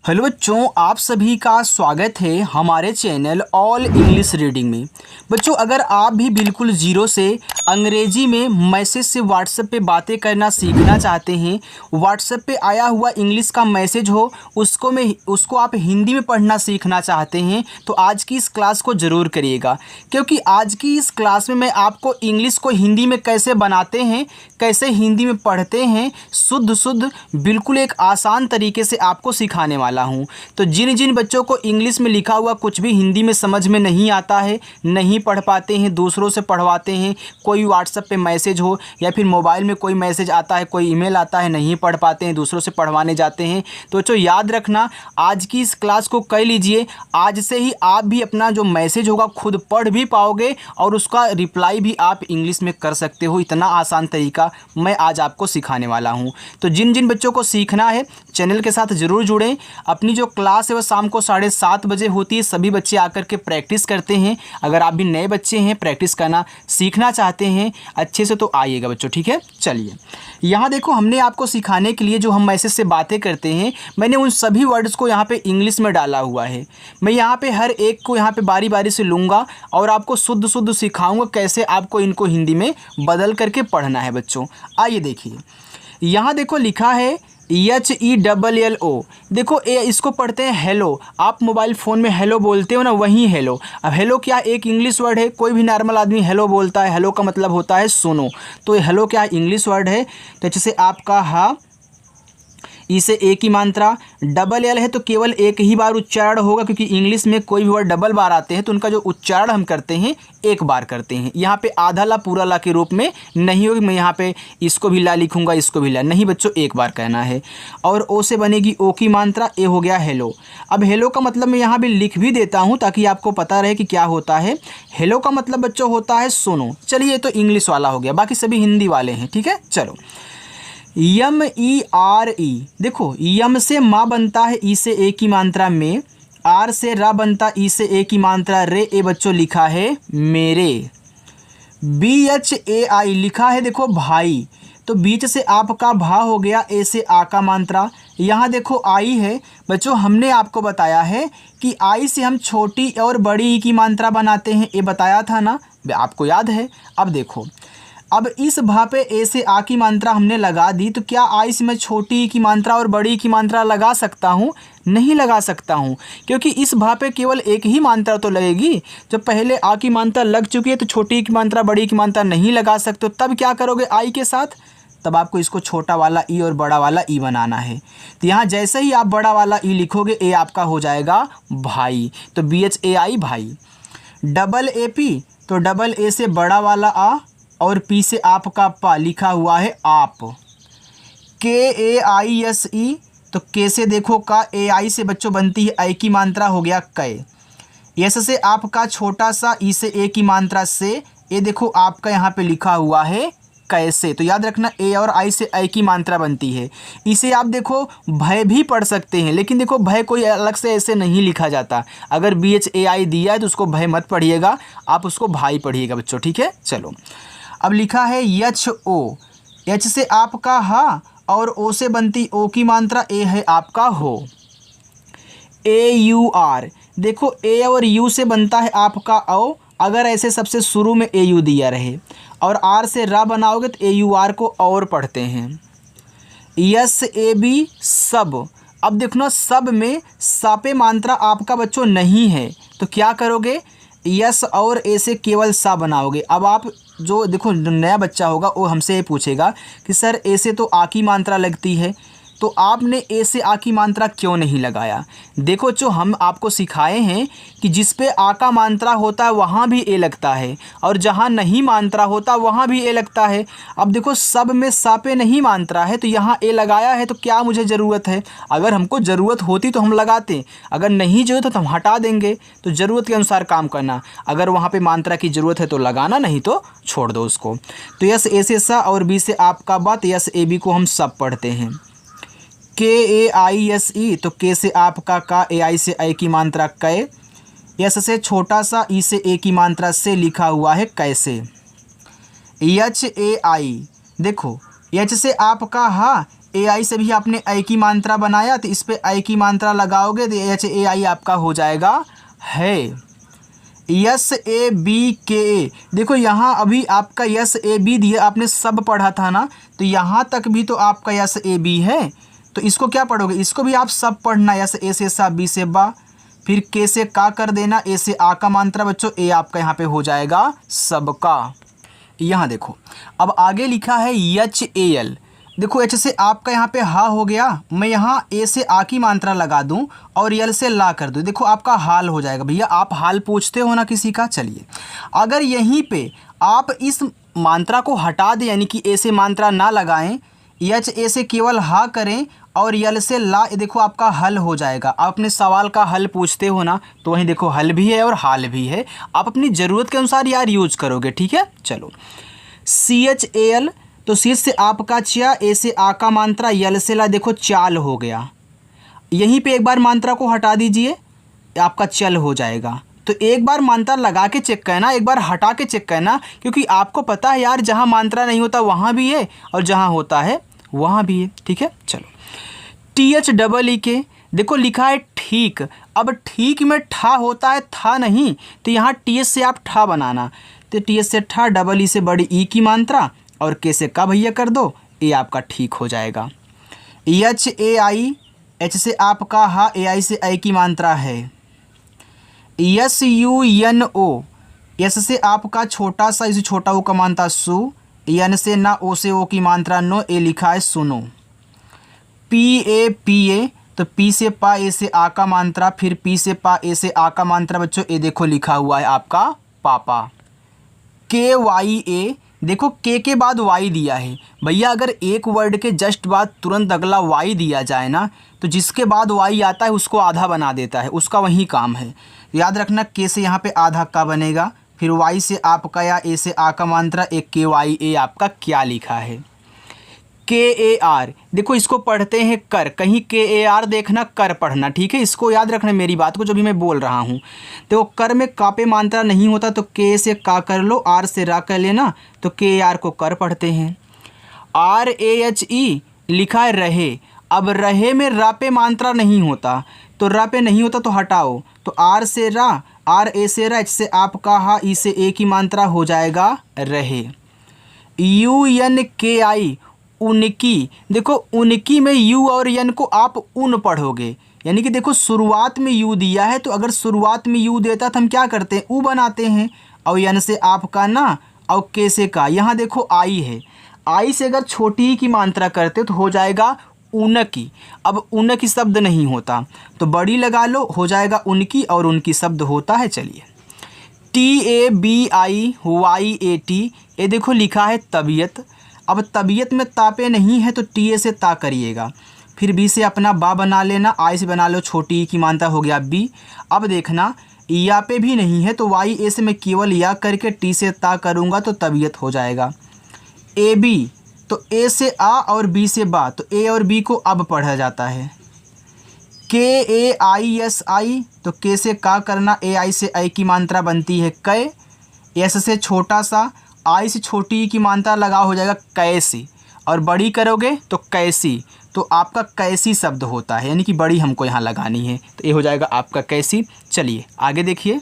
Hello बच्चों, आप सभी का स्वागत है हमारे चैनल ऑल इंग्लिश रीडिंग में। बच्चों, अगर आप भी बिल्कुल ज़ीरो से अंग्रेजी में मैसेज से व्हाट्सएप पे बातें करना सीखना चाहते हैं, व्हाट्सएप पे आया हुआ इंग्लिश का मैसेज हो उसको आप हिंदी में पढ़ना सीखना चाहते हैं, तो आज की इस क्लास को ज़रूर करिएगा, क्योंकि आज की इस क्लास में मैं आपको इंग्लिश को हिंदी में कैसे बनाते हैं, कैसे हिंदी में पढ़ते हैं, शुद्ध बिल्कुल एक आसान तरीके से आपको सिखाने वाला हूँ। तो जिन जिन बच्चों को इंग्लिश में लिखा हुआ कुछ भी हिंदी में समझ में नहीं आता है, नहीं पढ़ पाते हैं, दूसरों से पढ़वाते हैं, कोई व्हाट्सएप पे मैसेज हो या फिर मोबाइल में कोई मैसेज आता है, कोई ईमेल आता है, नहीं पढ़ पाते हैं, दूसरों से पढ़वाने जाते हैं, तो बच्चों याद रखना, आज की इस क्लास को कर लीजिए। आज से ही आप भी अपना जो मैसेज होगा खुद पढ़ भी पाओगे और उसका रिप्लाई भी आप इंग्लिश में कर सकते हो। इतना आसान तरीका मैं आज आपको सिखाने वाला हूँ। तो जिन जिन बच्चों को सीखना है चैनल के साथ ज़रूर जुड़ें। अपनी जो क्लास है वह शाम को 7:30 बजे होती है। सभी बच्चे आकर के प्रैक्टिस करते हैं। अगर आप भी नए बच्चे हैं, प्रैक्टिस करना सीखना चाहते हैं अच्छे से, तो आइएगा बच्चों, ठीक है। चलिए यहाँ देखो, हमने आपको सिखाने के लिए जो हम मैसेज से बातें करते हैं, मैंने उन सभी वर्ड्स को यहाँ पे इंग्लिश में डाला हुआ है। मैं यहाँ पे हर एक को यहाँ पे बारी बारी से लूँगा और आपको शुद्ध सिखाऊंगा कैसे आपको इनको हिंदी में बदल करके पढ़ना है बच्चों। आइए देखिए, यहाँ देखो लिखा है HELLO। देखो इसको पढ़ते हैं हेलो। आप मोबाइल फ़ोन में हेलो बोलते हो ना, वही हेलो। अब हेलो क्या एक इंग्लिश वर्ड है, कोई भी नॉर्मल आदमी हेलो बोलता है। हेलो का मतलब होता है सुनो, तो हेलो क्या इंग्लिश वर्ड है। तो जैसे आपका हा, इसे एक ही मात्रा। डबल एल है तो केवल एक ही बार उच्चारण होगा, क्योंकि इंग्लिश में कोई भी वर्ड डबल बार आते हैं तो उनका जो उच्चारण हम करते हैं एक बार करते हैं। यहाँ पे आधा ला पूरा ला के रूप में नहीं होगी। मैं यहाँ पे इसको भी ला लिखूँगा, इसको भी ला नहीं बच्चों, एक बार कहना है। और ओ से बनेगी ओ की मात्रा, ए हो गया हेलो। अब हेलो का मतलब मैं यहाँ भी लिख भी देता हूँ ताकि आपको पता रहे कि क्या होता है। हेलो का मतलब बच्चों होता है सुनो। चलिए ये तो इंग्लिश वाला हो गया, बाकी सभी हिंदी वाले हैं, ठीक है। चलो MERE, देखो यम से माँ बनता है, ई से ए की मात्रा में। आर से रा बनता, ई से ए की मात्रा रे। ए बच्चों लिखा है मेरे। BHAI लिखा है देखो भाई, तो बीच से आपका भा हो गया, ए से आ का मात्रा। यहाँ देखो आई है बच्चों, हमने आपको बताया है कि आई से हम छोटी और बड़ी ई की मात्रा बनाते हैं, ये बताया था ना, आपको याद है। अब देखो, अब इस भा पे ए से आ की मात्रा हमने लगा दी, तो क्या आई से मैं छोटी ई की मात्रा और बड़ी ई की मात्रा लगा सकता हूँ? नहीं लगा सकता हूँ, क्योंकि इस भा पे केवल एक ही मात्रा तो लगेगी। जब पहले आ की मात्रा लग चुकी है तो छोटी ई की मात्रा बड़ी ई की मात्रा नहीं लगा सकते। तब क्या करोगे आई के साथ? तब आपको इसको छोटा वाला ई और बड़ा वाला ई बनाना है। तो यहाँ जैसे ही आप बड़ा वाला ई लिखोगे, ए आपका हो जाएगा भाई, तो BHAI भाई। डबल AP, तो डबल ए से बड़ा वाला आ और पी से आपका पा, लिखा हुआ है आप। KAISE, तो के से देखो का, AI से बच्चों बनती है ऐ की मात्रा, हो गया कै। यस से आपका छोटा सा, ई से ए की मात्रा से। ये देखो आपका यहाँ पे लिखा हुआ है कैसे। तो याद रखना ए और आई से ऐ की मात्रा बनती है। इसे आप देखो भय भी पढ़ सकते हैं, लेकिन देखो भय कोई अलग से ऐसे नहीं लिखा जाता। अगर BHAI दिया है तो उसको भय मत पढ़िएगा, आप उसको भाई पढ़िएगा बच्चों, ठीक है। चलो अब लिखा है HO। एच से आपका हा और ओ से बनती ओ की मात्रा, ए है आपका हो। AUR, देखो ए और यू से बनता है आपका औ, अगर ऐसे सबसे शुरू में AU दिया रहे। और आर से रा बनाओगे तो AUR को और पढ़ते हैं। SAB सब। अब देखो ना, सब में सापे मात्रा आपका बच्चों नहीं है, तो क्या करोगे? यस और ए से केवल सा बनाओगे। अब आप जो देखो नया बच्चा होगा वो हमसे ये पूछेगा कि सर ए से तो आ की मात्रा लगती है, तो आपने ए से आ की मात्रा क्यों नहीं लगाया? देखो जो हम आपको सिखाए हैं कि जिस पे आ का मात्रा होता है वहाँ भी ए लगता है, और जहाँ नहीं मात्रा होता वहाँ भी ए लगता है। अब देखो सब में सा पे नहीं मात्रा है, तो यहाँ ए लगाया है, तो क्या मुझे ज़रूरत है? अगर हमको ज़रूरत होती तो हम लगाते, अगर नहीं ज़रूरत तो हम हटा देंगे। तो ज़रूरत के अनुसार काम करना, अगर वहाँ पर मात्रा की ज़रूरत है तो लगाना, नहीं तो छोड़ दो उसको। तो यस ए से सा और बी से आपका बात, यस AB को हम सब पढ़ते हैं। KAISE, तो के से आपका का, AI से ऐ की मात्रा कै। यस से छोटा सा, ई से ए की मात्रा से, लिखा हुआ है कैसे। HAI, देखो एच से आपका हा, ए आई से भी आपने ऐ की मात्रा बनाया तो इस पर ऐ की मात्रा लगाओगे तो एच ए आई आपका हो जाएगा है। यस ए बी के ए, देखो यहाँ अभी आपका यस ए बी दिया, आपने सब पढ़ा था ना, तो यहाँ तक भी तो आपका यस ए बी है, तो इसको क्या पढ़ोगे, इसको भी आप सब पढ़ना। यस ए से सा, बी से बा, फिर के से का कर देना, ए से आ का मात्रा बच्चों, ए आपका यहाँ पे हो जाएगा सबका। यहाँ देखो अब आगे लिखा है एच ए एल, देखो एच से आपका यहाँ पे हा हो गया, मैं यहाँ ए से आ की मात्रा लगा दूँ और यल से ला कर दूँ, देखो आपका हाल हो जाएगा। भैया आप हाल पूछते हो ना किसी का, चलिए अगर यहीं पे आप इस मात्रा को हटा दें, यानी कि ए से मात्रा ना लगाएं, एच ए से केवल हा करें और यल से ला, देखो आपका हल हो जाएगा। आप अपने सवाल का हल पूछते हो ना, तो वहीं देखो हल भी है और हाल भी है, आप अपनी ज़रूरत के अनुसार यार यूज करोगे, ठीक है। चलो सी एच ए एल, तो सी से आपका चा, ए से आ का मात्रा, यल से ला, देखो चाल हो गया। यहीं पे एक बार मात्रा को हटा दीजिए, आपका चल हो जाएगा। तो एक बार मात्रा लगा के चेक करना, एक बार हटा के चेक करना, क्योंकि आपको पता है यार जहाँ मात्रा नहीं होता वहाँ भी है और जहाँ होता है वहाँ भी है, ठीक है। चलो टी एच डबल ई के, देखो लिखा है ठीक, अब ठीक में ठा होता है था नहीं, तो यहाँ टी एच से आप ठा बनाना, तो टी एच से ठा, डबल ई से बड़ी ई की मात्रा और के से का भैया कर दो, ए आपका ठीक हो जाएगा। एच ए आई, एच से आपका हा, ए आई से आई की मात्रा है। S U N O, S से आपका छोटा सा, इसे छोटा ओ का मात्रा सु, एन से ना, ओ से ओ की मात्रा नो, ए लिखा है सुनो। पी ए, तो पी से पा, ए से आ का मात्रा, फिर पी से पा, ए से आ का मात्रा बच्चों, ए देखो लिखा हुआ है आपका पापा। के वाई ए, देखो के बाद वाई दिया है भैया, अगर एक वर्ड के जस्ट बाद तुरंत अगला वाई दिया जाए ना, तो जिसके बाद वाई आता है उसको आधा बना देता है, उसका वही काम है। याद रखना के से यहाँ पे आधा का बनेगा, फिर वाई से आपका या ए से आ का मात्रा, एक के वाई ए आपका क्या लिखा है। के ए आर, देखो इसको पढ़ते हैं कर, कहीं के ए आर देखना, कर पढ़ना, ठीक है। इसको याद रखना मेरी बात को जो भी मैं बोल रहा हूँ। तो कर में का पे मात्रा नहीं होता, तो के से का कर लो, आर से रा कर लेना, तो के ए आर को कर पढ़ते हैं। आर ए एच ई लिखा है रहे, अब रहे में रा पे मात्रा नहीं होता, तो रा पे नहीं होता तो हटाओ, तो आर से रा, आर ए से रा, एच से आपका हा, ई से ए की मात्रा हो जाएगा रहे। यू एन के आई, उनकी, देखो उनकी में यू और यन को आप उन पढ़ोगे, यानी कि देखो शुरुआत में यू दिया है, तो अगर शुरुआत में यू देता तो हम क्या करते हैं, ऊ बनाते हैं, और यन से आपका ना, और के से का, यहाँ देखो आई है, आई से अगर छोटी ही की मात्रा करते तो हो जाएगा उनकी। अब उनकी शब्द नहीं होता तो बड़ी लगा लो, हो जाएगा उनकी, और उनकी शब्द होता है। चलिए T A B I Y A T, ये देखो लिखा है तबीयत, अब तबीयत में तापे नहीं है तो टी ए से ता करिएगा, फिर बी से अपना बा बना लेना, आई से बना लो छोटी ई की मात्रा, हो गया बी। अब देखना या पे भी नहीं है तो वाई ए से मैं केवल या करके टी से ता करूँगा तो तबीयत हो जाएगा। ए बी, तो ए से आ और बी से बा, तो ए और बी को अब पढ़ा जाता है। के ए आई एस आई, तो के से का करना, ए आई से आई की मात्रा बनती है कै, एस से छोटा सा, आई से छोटी की मात्रा लगा, हो जाएगा कैसी, और बड़ी करोगे तो कैसी, तो आपका कैसी शब्द होता है, यानी कि बड़ी हमको यहाँ लगानी है, तो ये हो जाएगा आपका कैसी। चलिए आगे देखिए,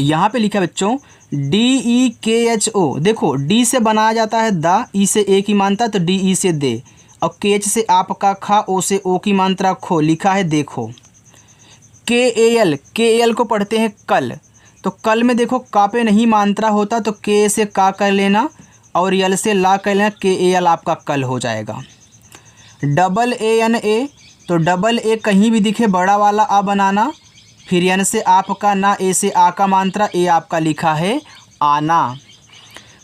यहाँ पे लिखा है बच्चों डी ई के एच ओ, देखो डी से बनाया जाता है दा, ई से ए की मात्रा, तो डी ई से दे, और के एच से आपका खा, ओ से ओ की मात्रा खो, लिखा है देखो। के ए एल को पढ़ते हैं कल, तो कल में देखो का पे नहीं मात्रा होता, तो के से का कर लेना और यल से ला कर लेना, के ए एल आपका कल हो जाएगा। डबल ए एन ए, तो डबल ए कहीं भी दिखे बड़ा वाला आ बनाना, फिर एन से आपका ना, ए से आ का मात्रा, ए आपका लिखा है आना।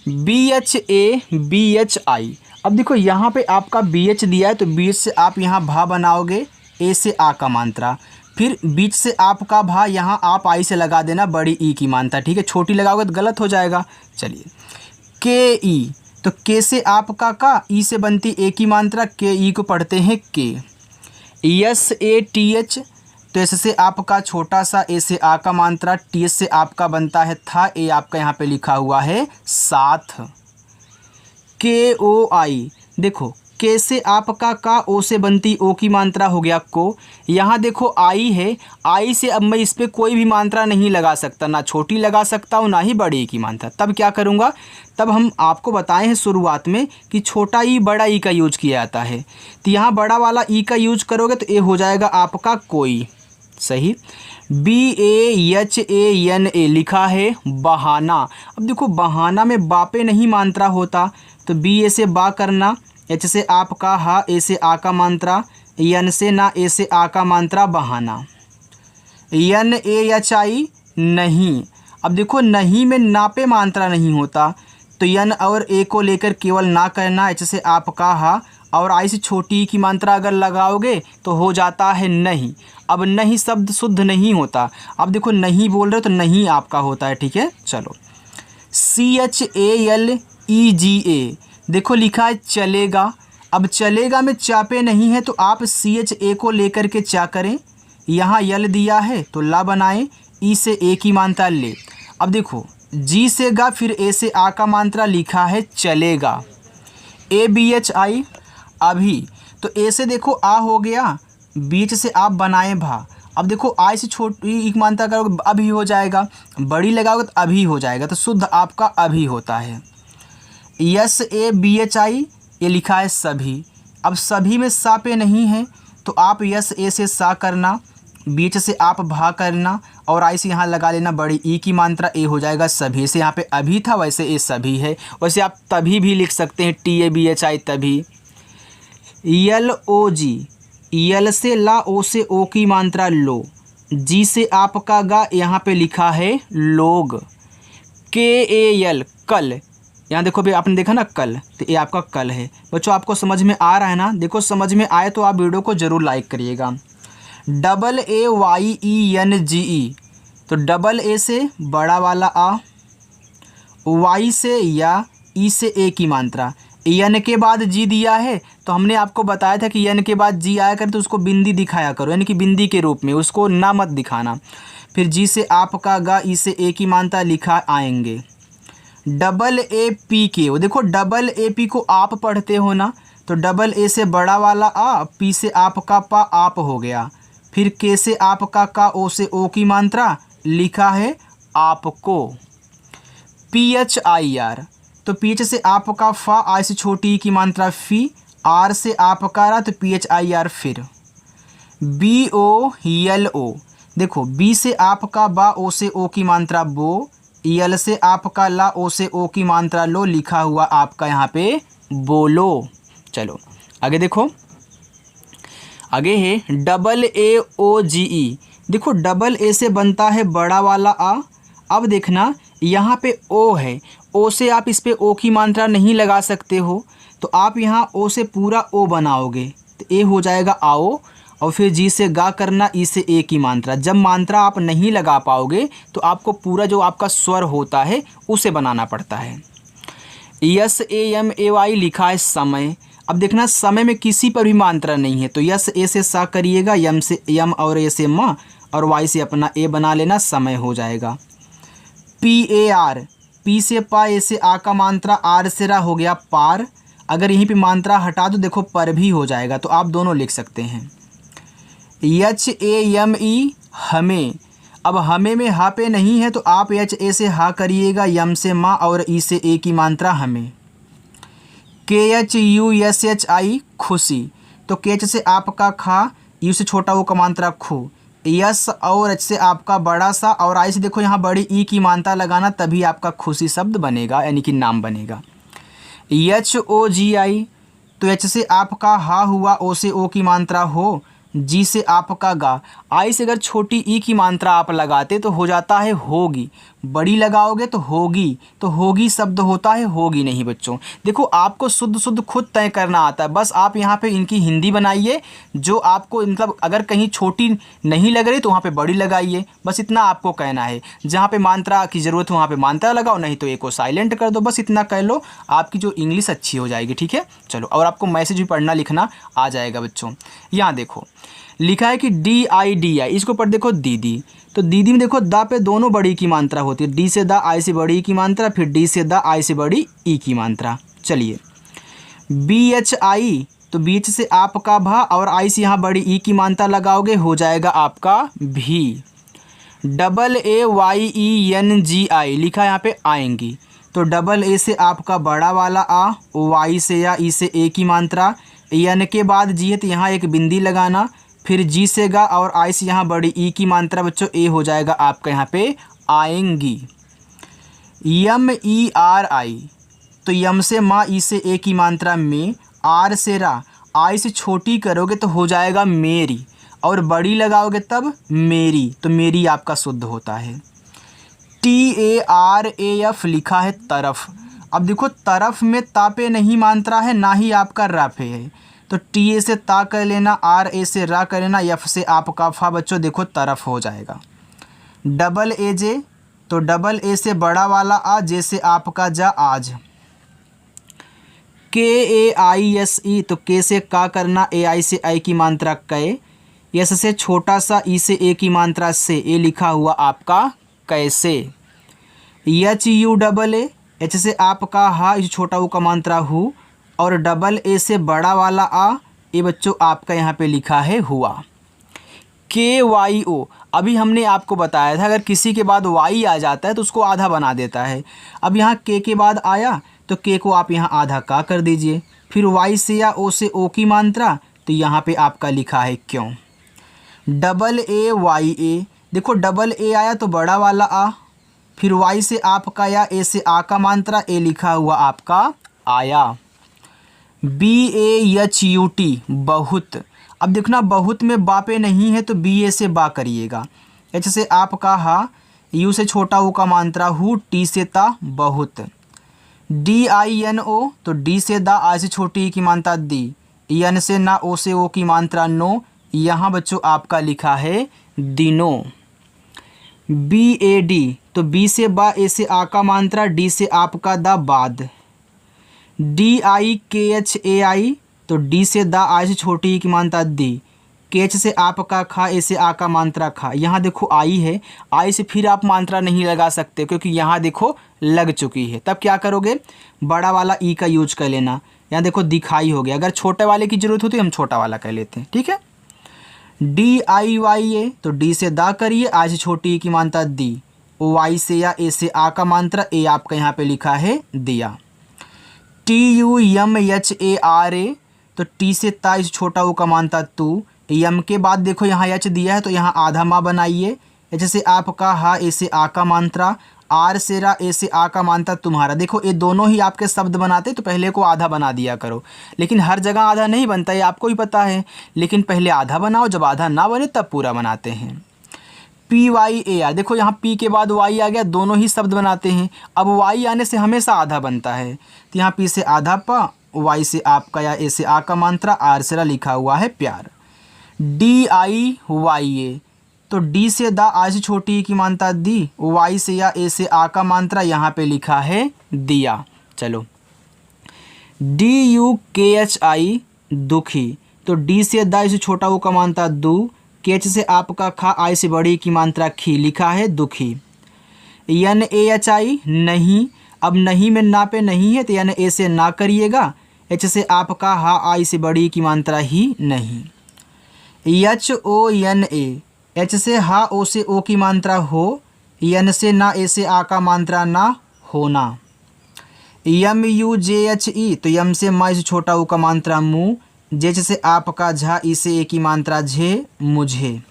B H A B H I, अब देखो यहाँ पे आपका बी एच दिया है, तो बी एच से आप यहाँ भा बनाओगे, ए से आ का मात्रा, फिर बीच से आपका भा, यहाँ आप आई से लगा देना बड़ी ई की मात्रा, ठीक है। छोटी लगाओगे तो गलत हो जाएगा। चलिए के ई, तो के से आपका का, ई से बनती ए की मात्रा, के ई को पढ़ते हैं के। एस ए टी एच, तो एस से आपका छोटा सा, ए से आ का मात्रा, टी एच से आपका बनता है था, ए आपका यहाँ पे लिखा हुआ है साथ। के ओ आई, देखो के से आपका का, ओ से बनती ओ की मात्रा हो गया को। यहाँ देखो आई है, आई से अब मैं इस पर कोई भी मात्रा नहीं लगा सकता, ना छोटी लगा सकता हूँ ना ही बड़ी की मात्रा। तब क्या करूँगा, तब हम आपको बताए हैं शुरुआत में कि छोटा ई बड़ा ई का यूज किया जाता है। तो यहाँ बड़ा वाला ई का यूज करोगे तो ये हो जाएगा आपका कोई। सही। BAHANA लिखा है बहाना। अब देखो बहाना में बा पे नहीं मात्रा होता, तो बी ए से बा करना, एच से आपका हा, ए से आ का मात्रा, यन से ना, ए से आ का मात्रा बहाना। NAHI नहीं। अब देखो नहीं में ना पे मात्रा नहीं होता, तो यन और ए को लेकर केवल ना करना, एच से आपका हा और आई से छोटी की मात्रा अगर लगाओगे तो हो जाता है नहीं। अब नहीं शब्द शुद्ध नहीं होता। अब देखो नहीं बोल रहे हो तो नहीं आपका होता है। ठीक है, चलो। CHALEGA देखो लिखा है चलेगा। अब चलेगा में चापे नहीं है तो आप CHA को लेकर के चा करें, यहाँ यल दिया है तो ला बनाएं, ई से ए की मात्रा ले। अब देखो जी से गा, फिर ए से आ का मात्रा लिखा है चलेगा। ABHI अभी, तो ए से देखो आ हो गया, बीच से आप बनाए भा। अब देखो आई से छोटी एक मात्रा करोगे अभी हो जाएगा, बड़ी लगाओगे तो अभी हो जाएगा, तो शुद्ध आपका अभी होता है। SABHI ये लिखा है सभी। अब सभी में सा पे नहीं है तो आप यस ए से सा करना, बीच से आप भा करना और आई से यहाँ लगा लेना बड़ी ई की मात्रा, ए हो जाएगा सभी। से यहाँ पे अभी था वैसे ए सभी है। वैसे आप तभी भी लिख सकते हैं, TABHI तभी। LOG यल से ला, ओ से ओ की मात्रा लो, जी से आपका गा, यहाँ पे लिखा है लोग। KAL कल, यहाँ देखो भी आपने देखा ना कल, तो ये आपका कल है। बच्चों आपको समझ में आ रहा है ना? देखो समझ में आए तो आप वीडियो को ज़रूर लाइक करिएगा। AAYENGE, तो डबल ए से बड़ा वाला आ, वाई से या, ई से ए की मात्रा, यन के बाद जी दिया है तो हमने आपको बताया था कि यन के बाद जी आया कर तो उसको बिंदी दिखाया करो, यानी कि बिंदी के रूप में, उसको ना मत दिखाना। फिर जी से आपका गा, ई से ए की मात्रा लिखा आएंगे। AAPK, वो देखो AAP को आप पढ़ते हो ना, तो डबल ए से बड़ा वाला आ, पी से आपका पा, आप हो गया। फिर के से आपका का, ओ से ओ की मात्रा लिखा है आपको। PHIR, तो पीछ से आपका फा, आई से छोटी की मात्रा फी, आर से आपका रा, तो PHIR। फिर BOLO, देखो बी से आपका बा, ओ से ओ की मात्रा बो, यल से आपका ला, ओ से ओ की मात्रा लो, लिखा हुआ आपका यहाँ पे बोलो। चलो आगे देखो, आगे है AAOGE। देखो डबल ए से बनता है बड़ा वाला आ। अब देखना यहाँ पे ओ है, ओ से आप इस पे ओ की मात्रा नहीं लगा सकते हो, तो आप यहाँ ओ से पूरा ओ बनाओगे तो ए हो जाएगा आओ, और फिर जी से गा करना, ई से ए की मात्रा। जब मात्रा आप नहीं लगा पाओगे तो आपको पूरा जो आपका स्वर होता है उसे बनाना पड़ता है। SAMAY लिखा है समय। अब देखना समय में किसी पर भी मात्रा नहीं है, तो यस ए से सा करिएगा, यम से यम और ए से माँ और वाई से अपना ए बना लेना, समय हो जाएगा। PAR, पी से पा, ए से आ का मात्रा, आर से रा हो गया पार। अगर यहीं पे मात्रा हटा दो देखो पर भी हो जाएगा, तो आप दोनों लिख सकते हैं। HAME हमें। अब हमें में हा पे नहीं है तो आप HA से हा करिएगा, यम से माँ और ई से ए की मात्रा हमें। KHUSHI खुशी, तो केच से आपका खा, यू से छोटा वो का मात्रा खू, यस और एच से आपका बड़ा सा, और आई से देखो यहाँ बड़ी ई की मात्रा लगाना, तभी आपका खुशी शब्द बनेगा, यानी कि नाम बनेगा। HOGI, तो एच से आपका हा हुआ, ओ से ओ की मात्रा हो, जी से आपका गा, आई से अगर छोटी ई की मात्रा आप लगाते तो हो जाता है होगी, बड़ी लगाओगे तो होगी शब्द होता है होगी नहीं। बच्चों देखो आपको शुद्ध शुद्ध खुद तय करना आता है, बस आप यहाँ पे इनकी हिंदी बनाइए, जो आपको मतलब अगर कहीं छोटी नहीं लग रही तो वहाँ पे बड़ी लगाइए, बस इतना आपको कहना है। जहाँ पे मात्रा की ज़रूरत हो वहाँ पे मात्रा लगाओ, नहीं तो एक को साइलेंट कर दो, बस इतना कह लो, आपकी जो इंग्लिश अच्छी हो जाएगी। ठीक है, चलो, और आपको मैसेज भी पढ़ना लिखना आ जाएगा। बच्चों यहाँ देखो लिखा है कि DIDI, इसको पर देखो दीदी, तो दीदी में देखो दा पे दोनों बड़ी की मात्रा होती है, डी से दा, आई से बड़ी की मात्रा, फिर डी से दा, आई से बड़ी ई की मात्रा। चलिए बी एच आई, तो बीच से आपका भा और आई से यहाँ बड़ी ई की मात्रा लगाओगे, हो जाएगा आपका भी। Double A Y E N G I लिखा यहाँ पे आएंगी, तो डबल ए से आपका बड़ा वाला आ, वाई से या ई से ए की मात्रा, एन के बाद जी है तो यहाँ एक बिंदी लगाना, फिर जी से गा और आई से यहाँ बड़ी ई की मात्रा बच्चों ए हो जाएगा आपका यहाँ पे आएंगी। यम ई आर आई, तो यम से माँ ई से ए की मात्रा में, आर से रा, आई से छोटी करोगे तो हो जाएगा मेरी, और बड़ी लगाओगे तब मेरी, तो मेरी आपका शुद्ध होता है। T A R A F लिखा है तरफ। अब देखो तरफ में ता पे नहीं मात्रा है, ना ही आपका रा पे है, तो टी ए से ता कर लेना, आर ए से रा कर लेना, एफ से आपका फा बच्चों देखो तरफ हो जाएगा। डबल ए जे, तो डबल ए से बड़ा वाला आ, जे से आपका जा आज। के ए आई एस ई, तो के से का करना, ए आई से आई की मात्रा कै, यस से छोटा सा ई से ए की मात्रा से, ए लिखा हुआ आपका कैसे। H U double A, H से आपका हा, इस छोटा ऊ का मात्रा हु, और डबल ए से बड़ा वाला आ, ये बच्चों आपका यहाँ पे लिखा है हुआ। के वाई ओ, अभी हमने आपको बताया था अगर किसी के बाद वाई आ जाता है तो उसको आधा बना देता है। अब यहाँ के बाद आया तो के को आप यहाँ आधा का कर दीजिए, फिर वाई से या ओ से ओ की मात्रा, तो यहाँ पे आपका लिखा है क्यों। डबल ए वाई ए, देखो डबल ए आया तो बड़ा वाला आ, फिर वाई से आपका या ए से आ का मात्रा, ए लिखा हुआ आपका आया। B A H U T बहुत, अब देखना बहुत में बा पे नहीं है तो बी ए से बा करिएगा, एच से आपका हा, यू से छोटा ऊ का मात्रा हु, टी से ता बहुत। डी आई एन ओ, तो डी से दा, आई से छोटी ई की मात्रा दी, एन से ना, ओ से ओ की मात्रा नो, यहाँ बच्चों आपका लिखा है दिनों। बी ए डी, तो बी से बा, ए से आ का मात्रा, डी से आपका दा बाद। डी आई के एच ए आई, तो डी से दा, आई से छोटी ई की मात्रा दी, के एच से आपका खा, ए से आ का मात्रा खा, यहाँ देखो आई है, आई से फिर आप मात्रा नहीं लगा सकते क्योंकि यहाँ देखो लग चुकी है, तब क्या करोगे बड़ा वाला ई का यूज कर लेना, यहाँ देखो दिखाई हो गया, अगर छोटे वाले की ज़रूरत होती है हम छोटा वाला कर लेते हैं, ठीक है। डी आई वाई ए, तो डी से दा करिए, आई से छोटी ई की मात्रा दी, वाई से या ए से आ का मात्रा, ए आपका यहाँ पे लिखा है दिया। T U M H A R A, तो टी से ता, इस छोटा ऊ का मात्रा तू, यम के बाद देखो यहाँ एच दिया है तो यहाँ आधा माँ बनाइए, एच से आपका हा, ए से आ का मात्रा, आर से रा, ए से आ का मात्रा तुम्हारा। देखो ये दोनों ही आपके शब्द बनाते तो पहले को आधा बना दिया करो, लेकिन हर जगह आधा नहीं बनता ये आपको ही पता है, लेकिन पहले आधा बनाओ, जब आधा ना बने तब पूरा बनाते हैं। पी वाई ए आर, देखो यहाँ पी के बाद वाई आ गया, दोनों ही शब्द बनाते हैं, अब वाई आने से हमेशा आधा बनता है, तो यहाँ पी से आधा पा, वाई से आपका या ए से आ का मात्रा, आर से रा लिखा हुआ है प्यार। डी आई वाई ए, तो डी से दा, आई से छोटी ई की मात्रा दी, वाई से या ए से आ का मात्रा, यहाँ पे लिखा है दिया। चलो डी यू के एच आई दुखी, तो डी से दा, इसे छोटा ऊ का मात्रा दू, के एच से आपका खा, आई से बड़ी की मात्रा खी, लिखा है दुखी। एन ए एच आई नहीं, अब नहीं में ना पे नहीं है तो एन ए से ना करिएगा, एच से आपका हा, आई से बड़ी की मात्रा ही नहीं। H O N A, H से हा, ओ से ओ की मात्रा हो, एन से ना, ए से आ का मात्रा ना, होना। यम यू जे एच ई, तो यम से मा, इस छोटा ऊ का मात्रा मुँह, जेच से आपका झा, ई से ए की मात्रा झे, मुझे।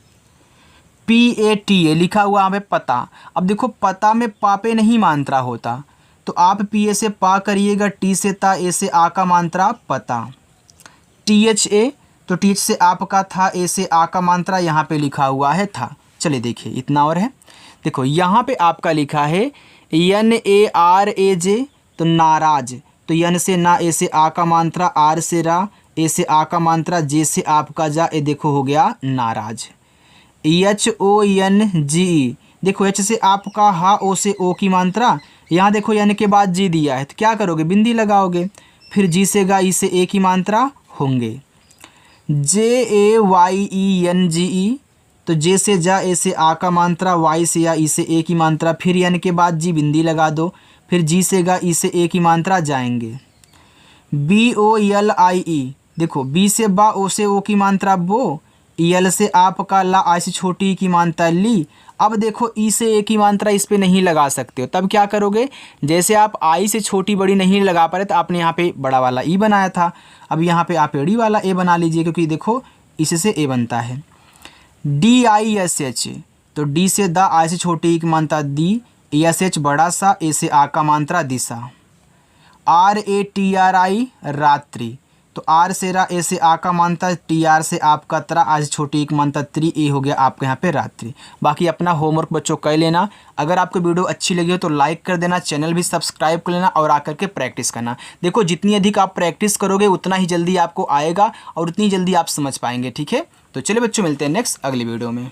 पी ए टी ए लिखा हुआ यहाँ पे पता, अब देखो पता में पा पे नहीं मात्रा होता तो आप पी ए से पा करिएगा, टी से ता, ए से आ का मात्रा पता। टी एच ए, तो टी एच से आपका था, ए से आ का मात्रा, यहाँ पे लिखा हुआ है था। चलिए देखिए इतना और है, देखो यहाँ पे आपका लिखा है एन ए आर ए जे, तो नाराज, तो एन से ना, ए से आ का मात्रा, आर से रा, ए से आ का मात्रा, जे से आपका जा, ए देखो हो गया नाराज। एच ओ एन जी ई, देखो एच से आपका हा, ओ से ओ की मात्रा, यहाँ देखो एन के बाद जी दिया है तो क्या करोगे बिंदी लगाओगे, फिर जी से गा, ई से ए की मात्रा होंगे। जे ए वाई ई एन जी ई, तो जे से जा, ए से आ का मात्रा, वाई से या, ई से ए की मात्रा, फिर एन के बाद जी बिंदी लगा दो, फिर जी से गा, ई से ए की मात्रा जाएंगे। BOLIE, देखो बी से बा, ओ से ओ की मात्रा बो, यल से आपका ला, आई से छोटी की मात्रा ली। अब देखो ई से ए की मात्रा इस पे नहीं लगा सकते हो, तब क्या करोगे, जैसे आप आई से छोटी बड़ी नहीं लगा पा रहे तो आपने यहाँ पे बड़ा वाला ई बनाया था, अब यहाँ पे आप एड़ी वाला ए बना लीजिए, क्योंकि देखो इससे ए बनता है। DISH, तो डी से द, आई से छोटी की मात्रा दी, ESH बड़ा सा, ए से आ का मात्रा दिशा। RATRI, रात्रि, तो आर से रा, ए से आ का मात्रा, TR से आपका त्रा, आज छोटी एक मात्रा त्रि, ए हो गया आपके यहाँ पे रात्रि। बाकी अपना होमवर्क बच्चों कर लेना। अगर आपको वीडियो अच्छी लगी हो तो लाइक कर देना, चैनल भी सब्सक्राइब कर लेना और आकर के प्रैक्टिस करना। देखो जितनी अधिक आप प्रैक्टिस करोगे उतना ही जल्दी आपको आएगा और उतनी जल्दी आप समझ पाएंगे। ठीक है, तो चलिए बच्चों मिलते हैं नेक्स्ट अगली वीडियो में।